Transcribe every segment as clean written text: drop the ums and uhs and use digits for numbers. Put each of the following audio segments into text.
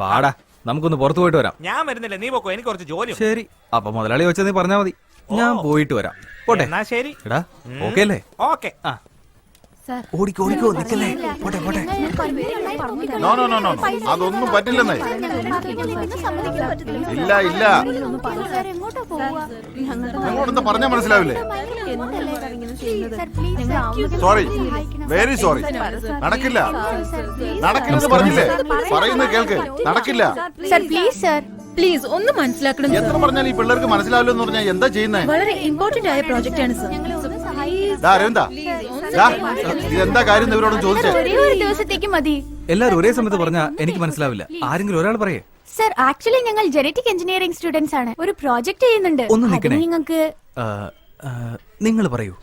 വാടാ, നമുക്കൊന്ന് പുറത്തു പോയിട്ട് വരാം. ഞാൻ വരുന്നില്ല, നീ പോക്കോ, എനിക്ക് കുറച്ച് ജോലി. ശരി, അപ്പൊ മുതലാളി വെച്ചാൽ നീ പറഞ്ഞാ മതി, ഞാൻ പോയിട്ട് വരാം. പോട്ടെ. എന്നാ ശരി. എടാ, ഓക്കെ അല്ലേ? ഓക്കെ. ഓടിക്കോ ഓടിക്കോ, നിക്കല്ലേ. പോട്ടെ പോട്ടെ. നോ നോ നോ നോ, അതൊന്നും പറ്റില്ലെന്നേ. ഇല്ല ഇല്ല, നിങ്ങളോടൊന്നും പറഞ്ഞാൽ മനസ്സിലാവില്ലേ? Sorry, very sorry. നടക്കില്ല, നടക്കില്ലെന്ന് പറഞ്ഞില്ലേ? പറയുന്നത് കേൾക്ക്, നടക്കില്ല. പ്ലീസ് ഒന്ന് മനസ്സിലാക്കണം. എത്ര പറഞ്ഞാൽ ഈ പിള്ളേർക്ക് മനസ്സിലാവില്ല എന്ന് പറഞ്ഞാൽ എന്താ ചെയ്യുന്നേ? വളരെ ഇമ്പോർട്ടന്റ് ആയ പ്രോജക്റ്റ് ആണ് സർ. അരവിന്ദ, ഇതെന്താ കാര്യം ഇവരോടും ചോദിച്ചേ? ഒരു ദിവസത്തേക്ക് മതി. എല്ലാരും ഒരേ സമയത്ത് പറഞ്ഞാ എനിക്ക് മനസ്സിലാവില്ല. ആരെങ്കിലും ഒരാൾ പറയേ. സർ, ആക്ച്വലി ഞങ്ങൾ ജനറ്റിക് എഞ്ചിനീയറിംഗ് സ്റ്റുഡൻസ് ആണ്. ഒരു പ്രോജക്ട് ചെയ്യുന്നുണ്ട്. ഒന്ന് നിൽക്കണേ. നിങ്ങൾക്ക് നിങ്ങൾ പറയൂ.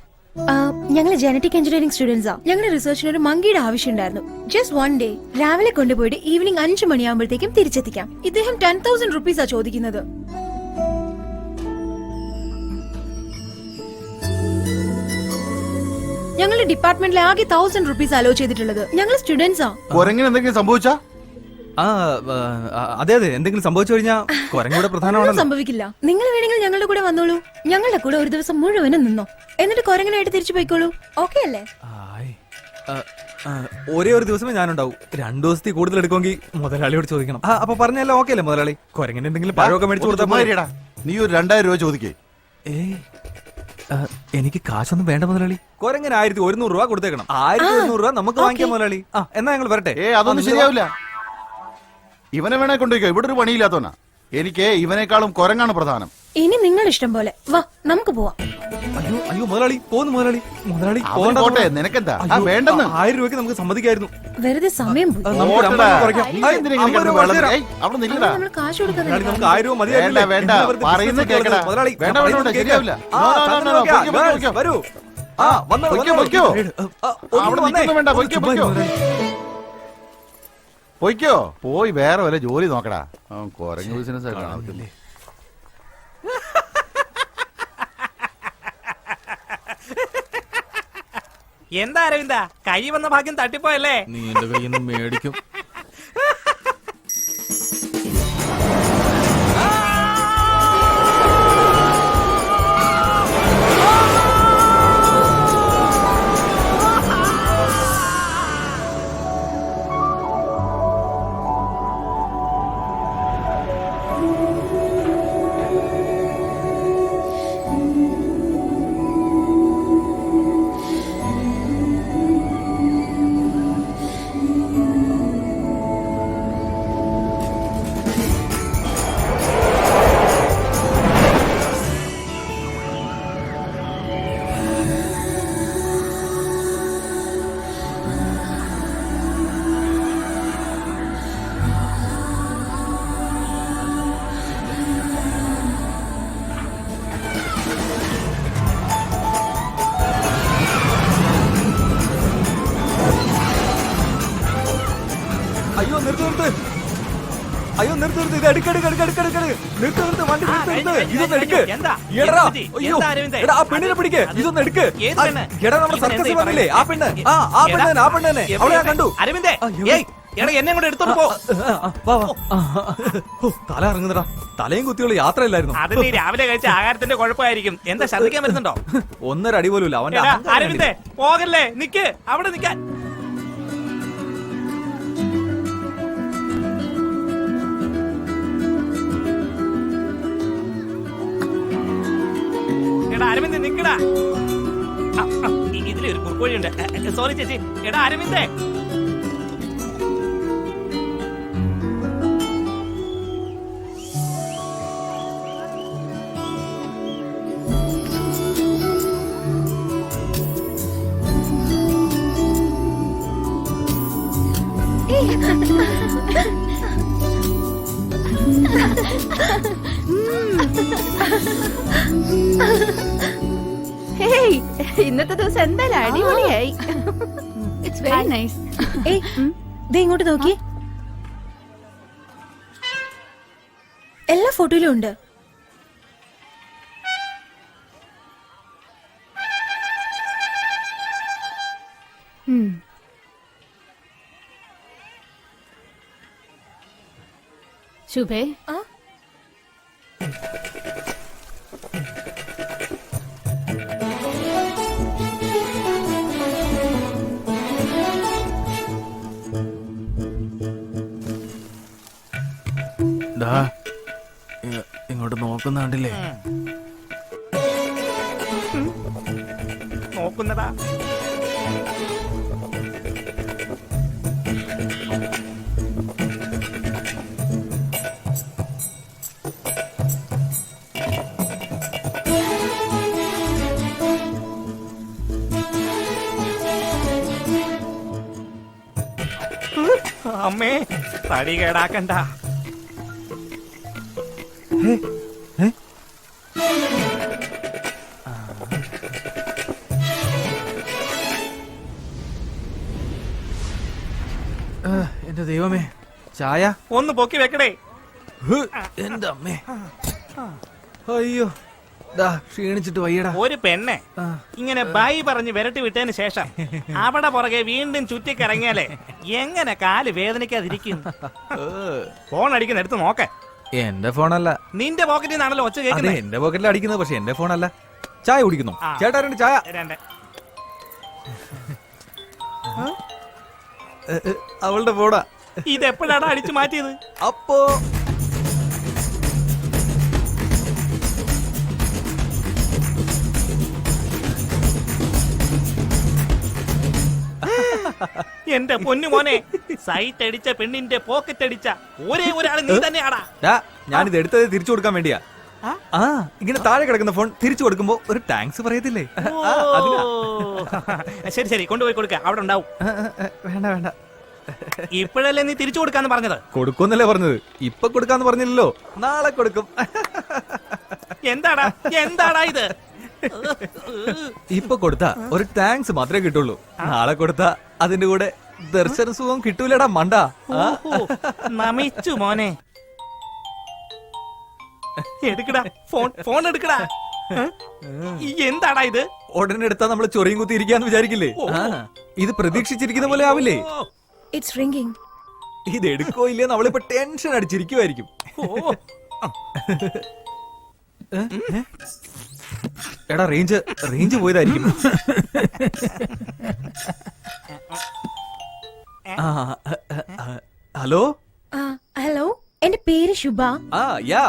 ഞങ്ങൾ ജനറ്റിക് എഞ്ചിനീയറിംഗ് സ്റ്റുഡൻസാ. ഞങ്ങളുടെ റിസർച്ചിന് ഒരു മങ്കിയുടെ ആവശ്യം ഉണ്ടായിരുന്നു. Just one day. രാവിലെ കൊണ്ടുപോയിട്ട് ഈവനിങ് 5 മണിയാകുമ്പോഴത്തേക്കും തിരിച്ചെത്തിക്കാം. ഇദ്ദേഹം 10,000 റുപ്പീസാ ചോദിക്കുന്നത്. ഞങ്ങളുടെ ഡിപ്പാർട്ട്മെന്റിലെ ആകെ 1000 റുപ്പീസ് അലോ ചെയ്തിട്ടുള്ളത്. ഞങ്ങൾ സ്റ്റുഡൻസാ. എന്തെങ്കിലും സംഭവിച്ചാ? അതെ അതെ, എന്തെങ്കിലും സംഭവിച്ചു കഴിഞ്ഞാൽ കുരങ്ങൂടെ പ്രധാനമാണല്ലോ. സംഭവിക്കില്ല. നിങ്ങൾ വേണമെങ്കിൽ ഞങ്ങളുടെ കൂടെ വന്നോളൂ. ഞങ്ങളുടെ കൂടെ ഒരു ദിവസം മുഴുവനും നിന്നോ, എന്നിട്ട് കുരങ്ങനായിട്ട് തിരിച്ചു പോയിക്കോളൂ. ഓക്കെ അല്ലേ? ഒരേ ഒരു ദിവസമേ ഞാനുണ്ടാവും. 2 ദിവസത്തിൽ കൂടുതൽ എടുക്കുമെങ്കിൽ മുതലാളിയോട് ചോദിക്കണം. അപ്പൊ പറഞ്ഞല്ലോ ഓക്കെ അല്ലേ മുതലാളി? കുരങ്ങിന് എന്തെങ്കിലും പഴമൊക്കെ മേടിച്ചു കൊടുത്താൽ നീ ഒരു 2000 രൂപ ചോദിക്കേ. എനിക്ക് കാശൊന്നും വേണ്ട മുതലാളി. കുരങ്ങിന് 1100 രൂപ കൊടുത്തേക്കണം. 1100 രൂപ നമുക്ക് വാങ്ങിക്കാം മുതലാളി. എന്നാ ഞങ്ങൾ വരട്ടെ. അതൊന്നും ശരിയാവില്ല. ഇവനെ വേണേ കൊണ്ടുപോയിക്കോ, ഇവിടെ ഒരു പണിയില്ലാത്തോനാ. എനിക്ക് ഇവനേക്കാളും കുരങ്ങാണ് പ്രധാനം. ഇനി നിങ്ങൾ ഇഷ്ടം പോലെ വാ, നമുക്ക് പോവാം. അയ്യോ അയ്യോ മുതലാളി, പോന്നു മുതലാളി. മുതലാളി പോട്ടെ, നിനക്കെന്താ വേണ്ടെന്ന്? 1000 രൂപയ്ക്ക് നമുക്ക് സമ്മതിക്കായിരുന്നു. വെറുതെ സമയം പോയി. നമ്മൾ കാശ് കൊടുക്കാൻ നമുക്ക് 1000 രൂപ മതിയായില്ല. വേണ്ട, പറയുന്നത് കേൾക്കടാ. വേണ്ട വേണ്ട, ശരിയാവില്ല. വരൂ. പൊയ്ക്കോ, പോയി വേറെ വല്ല ജോലി നോക്കടാ. കുരങ്ങ് ബിസിനസ് ആയിട്ടാണ്. എന്താ അരവിന്ദ, കൈ വന്ന ഭാഗ്യം തട്ടിപ്പോയല്ലേ? നീ എന്റെ കയ്യിൽ നിന്ന് മേടിക്കും. അയ്യോ നിർത്ത് നിർത്ത്, അയ്യോ നിർത്ത് നിർത്ത്, ഇത് നിർത്ത് വണ്ടി ഇതൊന്ന് എടുക്ക്. ആ പെണ്ണിനെ പിടിക്ക്, ഇതൊന്ന് എടുക്ക്. എടാ നമ്മുടെ സർക്കസിൽ വന്നില്ലേ ആ പെണ്ണ്, ആ പെണ്ണ് തന്നെ, അവളെ ഞാൻ കണ്ടു. അരവിന്ദേ, എന്നെ കൂടെ എടുത്തോണ്ട് പോ. തല ഇറങ്ങുന്നടാ, തലയും കുത്തിയുള്ള യാത്രയില്ലായിരുന്നു. അത് നീ രാവിലെ കഴിച്ച ആഹാരത്തിന്റെ കുഴപ്പമായിരിക്കും. എന്താ ഛർദ്ദിക്കാൻ വരുന്നുണ്ടോ? 1.5 അടി പോലും ഇല്ല അവന്റെ. അരവിന്ദേ പോകല്ലേ, നിക്ക് അവിടെ നിക്കാൻ. അരവിന്ദ് നിക്കടാ, ഇതിലൊരു കുറുക്കോഴിയുണ്ട്. സോറി ചേച്ചി. എടാ അരവിന്ദേ, ഇന്നത്തെ ദിവസം എന്തായാലും അടിപൊളിയായി. It's very nice. ഇങ്ങോട്ട് നോക്കി, എല്ലാ ഫോട്ടോയിലും ഉണ്ട്. ശുഭേ ആ ഇങ്ങോട്ട് നോക്കുന്നുണ്ടല്ലേ? നോക്കുന്നതാ. അമ്മേ, തടി കേടാക്കണ്ട. എന്റെ ദൈവമേ, ചായ ഒന്ന് പൊക്കി വെക്കടേ. എന്റെ അമ്മേ, അയ്യോ, ദാ ക്ഷീണിച്ചിട്ട് വയ്യടാ. ഒരു പെണ്ണെ ഇങ്ങനെ ബൈ പറഞ്ഞ് വിരട്ടി വിട്ടതിന് ശേഷം അവിടെ പുറകെ വീണ്ടും ചുറ്റിക്കിറങ്ങിയാലേ എങ്ങനെ കാല് വേദനിക്കാതിരിക്കും? ഫോൺ അടിക്കുന്ന എടുത്ത് നോക്ക. എന്റെ ഫോണല്ല. നിന്റെ പോക്കറ്റിൽ നിന്നാണല്ലോ ഒച്ച അതെ, കേൾക്കുന്നത്. എന്റെ പോക്കറ്റിൽ അടിക്കുന്നത്, പക്ഷെ എന്റെ ഫോണല്ല. ചായ കുടിക്കുന്നു. ആ. ചേട്ടാ, രണ്ട് ചായ. രണ്ട്. അവളുടെ ഫോണാ. ഇതെപ്പോഴാണ് അടിച്ചു മാറ്റിയത്? അപ്പോ എന്റെ പൊന്നു മോനെ, സൈറ്റ് അടിച്ച പെണ്ണിന്റെ പോക്കറ്റ് അടിച്ച ഒരേ ഒരാൾ നീ തന്നെയാടാ. ഞാനിത് എടുത്തത് തിരിച്ചു കൊടുക്കാൻ വേണ്ടിയാ. ആ, ഇങ്ങനെ താഴെ കിടക്കുന്ന ഫോൺ തിരിച്ചു കൊടുക്കുമ്പോ ഒരു താങ്ക്സ് പറയത്തില്ലേ? ശരി ശരി, കൊണ്ടുപോയി കൊടുക്ക, അവിടെ ഉണ്ടാവും. വേണ്ട വേണ്ട, ഇപ്പോഴല്ലേ നീ തിരിച്ചു കൊടുക്കാന്ന് പറഞ്ഞത്? കൊടുക്കുമെന്നല്ലേ പറഞ്ഞത്. ഇപ്പൊ കൊടുക്കാന്ന് പറഞ്ഞില്ലല്ലോ, നാളെ കൊടുക്കും. എന്താടാ എന്താടാ ഇത്? ഇപ്പൊ കൊടുത്താ ഒരു താങ്ക്സ് മാത്രമേ കിട്ടുള്ളൂ. നാളെ കൊടുത്താ അതിന്റെ കൂടെ ദർശന സുഖം കിട്ടൂലടാ മണ്ട. ഓഹോ, നമിച്ചു മോനെ. എടുക്കടാ ഫോൺ, ഫോൺ എടുക്കടാ. എന്താടാ ഇത്? ഉടനെ എടുത്താ നമ്മള് ചൊറിയും കുത്തി ഇരിക്കാന്ന് വിചാരിക്കില്ലേ? ഇത് പ്രതീക്ഷിച്ചിരിക്കുന്ന പോലെ ആവില്ലേ? It's ringing. ഇത് എടുക്കോ ഇല്ലേ നമ്മളിപ്പോ ടെൻഷൻ അടിച്ചിരിക്കുവായിരിക്കും. എടാ, റേഞ്ച് പോയതായിരിക്കും. ഹലോ ഹലോ, എന്റെ പേര് ശുഭ. യാ.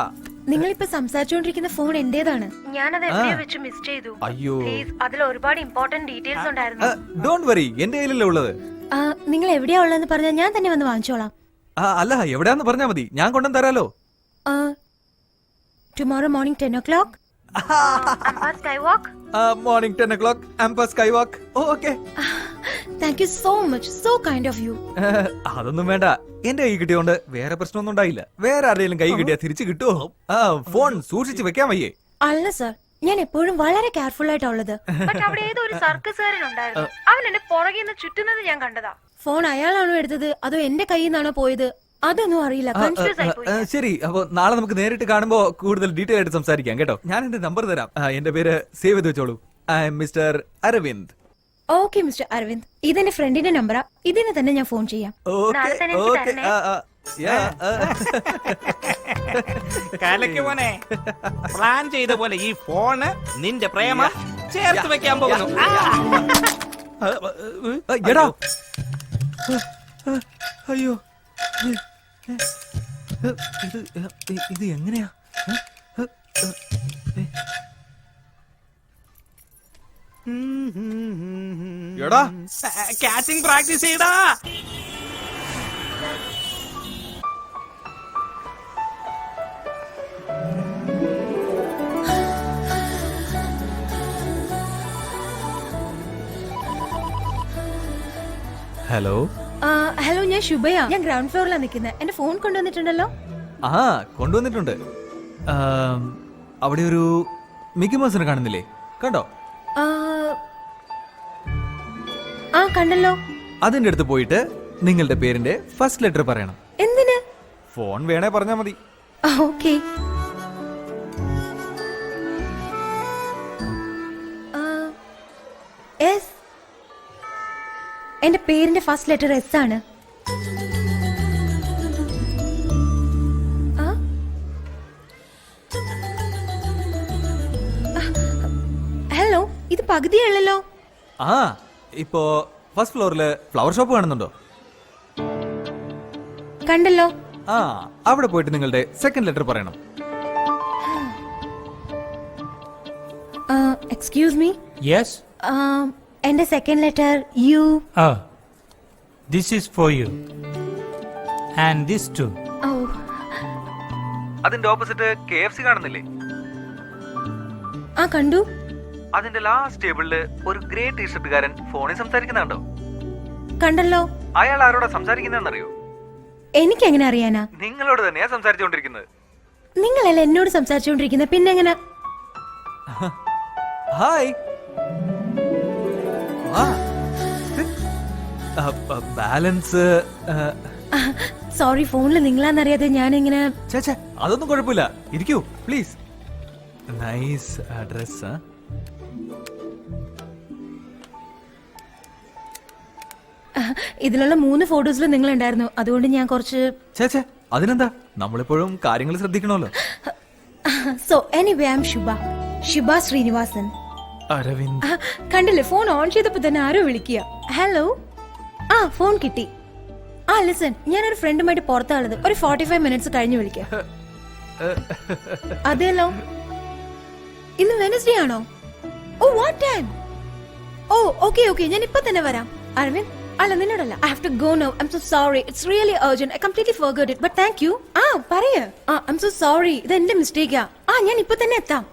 നിങ്ങളിപ്പോ സംസാരിച്ചുകൊണ്ടിരിക്കുന്ന ഫോൺ എന്റേതാണ്. ഞാനത് എവിടെയോ വെച്ച് മിസ് ചെയ്തു. അയ്യോ, അതിൽ ഒരുപാട് ഇമ്പോർട്ടന്റ് ഡീറ്റെയിൽസ് ഉണ്ടായിരുന്നു. ഡോണ്ട് വറി, എന്റെ കയ്യിലല്ലേ ഉള്ളത്. നിങ്ങൾ എവിടെയാ ഉള്ളതെന്ന് പറഞ്ഞാൽ ഞാൻ തന്നെ വന്ന് വാങ്ങിച്ചോളാം. അല്ല, എവിടെയാന്ന് പറഞ്ഞാ മതി, ഞാൻ കൊണ്ടുവന്ന് തരാലോ. Tomorrow morning 10 o'clock. Morning 10 o'clock, Ampere Skywalk. Okay. Thank you so much, so kind of you. അതൊന്നും വേണ്ട, എന്റെ കൈ കിട്ടിയോണ്ട് വേറെ പ്രശ്നമൊന്നും ഉണ്ടായില്ല. വേറെ ആരെങ്കിലും കൈ കിട്ടിയാ തിരിച്ചു കിട്ടുമോ? ഫോൺ സൂക്ഷിച്ച് വെക്കാൻ വയ്യേ? അല്ല സർ, ഞാൻ എപ്പോഴും വളരെ കെയർഫുൾ ആയിട്ടാ ഉള്ളത്. അവിടെ ഏതോ ഒരു സർക്കസുകാരനുണ്ടായിരുന്നു, അവൻ എന്നെ പുറകെ നിന്ന് ചുറ്റുന്നത് ഞാൻ കണ്ടതാ. ഫോൺ അയാളാണോ എടുത്തത് അതോ എന്റെ കയ്യിൽ നിന്നാണോ പോയത് അതൊന്നും അറിയില്ല. കൺഫ്യൂസ് ആയിപ്പോയി. ശരി, അപ്പൊ നാളെ നമുക്ക് നേരിട്ട് കാണുമ്പോ കൂടുതൽ ഡീറ്റെയിൽ ആയിട്ട് സംസാരിക്കാം കേട്ടോ. ഞാൻ എന്റെ നമ്പർ തരാം. എന്റെ പേര് സേവ് ചെയ്ത് വെച്ചോളൂ. I am mister Aravind. Okay mister Aravind, ഇതെന്റെ ഫ്രണ്ടിന്റെ നമ്പറാ. ഇതിന് തന്നെ ഞാൻ ഫോൺ ചെയ്യാം. കലക്ക് മോനെ, പ്ലാൻ ചെയ്ത പോലെ ഈ ഫോണ് നിന്റെ പ്രേമ ചേർത്ത് വെക്കാൻ പോകുന്നു. എടാ, അയ്യോ, ഇത് എങ്ങനെയാ? എടാ, കാച്ചിങ് പ്രാക്ടീസ് ചെയ്താ. ഹലോ. ഹലോ, ഞാൻ ശുഭയാ. ഞാൻ ഗ്രൗണ്ട് ഫ്ലോറിലാണ് നിൽക്കുന്നത്. എന്റെ ഫോൺ കൊണ്ടുവന്നിട്ടുണ്ടല്ലോ. കൊണ്ടുവന്നിട്ടുണ്ട്. അവിടെ ഒരു മിക്കി മൗസിനെ കാണുന്നില്ലേ? കണ്ടോ? കണ്ടല്ലോ. അതിന്റെ അടുത്ത് പോയിട്ട് നിങ്ങളുടെ പേരിന്റെ ഫസ്റ്റ് ലെറ്റർ പറയണം. എന്തിന്? ഫോൺ വേണേ പറഞ്ഞാ മതി. ഓക്കെ. എസ്. എന്റെ പേരിന്റെ ഫസ്റ്റ് ലെറ്റർ എസ് ആണ്. പകുതിയേ ഉള്ളല്ലോ. ആ ഇപ്പോ ഫസ്റ്റ് ഫ്ലോറില് ഫ്ലവർ ഷോപ്പ് കാണുന്നുണ്ടോ? കണ്ടല്ലോ. ആ അവിടെ പോയിട്ട് നിങ്ങളുടെ സെക്കൻഡ് ലെറ്റർ പറയണം. Excuse me. Yes? എന്റെ second letter U. Oh. This is for you. And this too. ഓ അതിന്റെ ഓപ്പോസിറ്റ് KFC കാണുന്നില്ലേ? ആ കണ്ടു. അതിന്റെ ലാസ്റ്റ് ടേബിളില് ഒരു ഗ്രേ ടീഷർട്ടുകാരൻ ഫോണിൽ സംസാരിക്കുന്നുണ്ടോ? കണ്ടല്ലോ. അയാൾ ആരോടാ സംസാരിക്കുന്നതെന്നറിയോ? എനിക്കെങ്ങനെ അറിയാനാ? നിങ്ങളോട് തന്നെയാ സംസാരിച്ചുകൊണ്ടിരിക്കുന്നത്. നിങ്ങളല്ല എന്നോട് സംസാരിച്ചുകൊണ്ടിരിക്കുന്നത്, പിന്നെ എങ്ങനെ? ഹായ്. ബാലൻസ് സോറി, ഫോണിൽ നിങ്ങളാന്നറിയാതെ ഞാനിങ്ങനെ. ചേച്ചേ അതൊന്നും കുഴപ്പമില്ല, ഇരിക്കൂ പ്ലീസ്. Nice address. ഇതിലുള്ള 3 ഫോട്ടോസിൽ നിങ്ങൾ ഉണ്ടായിരുന്നു, അതുകൊണ്ട് ഞാൻ കുറച്ച്. ചേച്ചേ അതിനെന്താ, നമ്മളിപ്പോഴും കാര്യങ്ങൾ ശ്രദ്ധിക്കണമല്ലോ. സോ എനിവേ ഐ ആം ശുഭ ശ്രീനിവാസൻ. അരവിന്ദ്. കണ്ടില്ലേ, ഫോൺ ഓൺ ചെയ്തപ്പോ തന്നെ ആരോ വിളിക്കുക. ഹലോ. ആ ഫോൺ കിട്ടി. ആ ലിസൺ, ഞാനൊരു ഫ്രണ്ടുമായിട്ട് പുറത്താണത്. ഒരു 45 മിനിറ്റ്സ് കഴിഞ്ഞ് വിളിക്കാം. അതെല്ലോ. ഇന്ന് വെനസ്ഡേ ആണോ? Oh what time? Oh okay okay, ഞാൻ ഇപ്പൊ തന്നെ വരാം. അരവിന്ദ്, അല്ല നിന്നോടല്ല. I have to go now. I am so sorry. It's really urgent. I completely forgot it. But thank you. ആ പറയ്. I am so sorry. ഇത് എന്റെ മിസ്റ്റേക്കാ. ആ ഞാൻ ഇപ്പൊ തന്നെ എത്താം.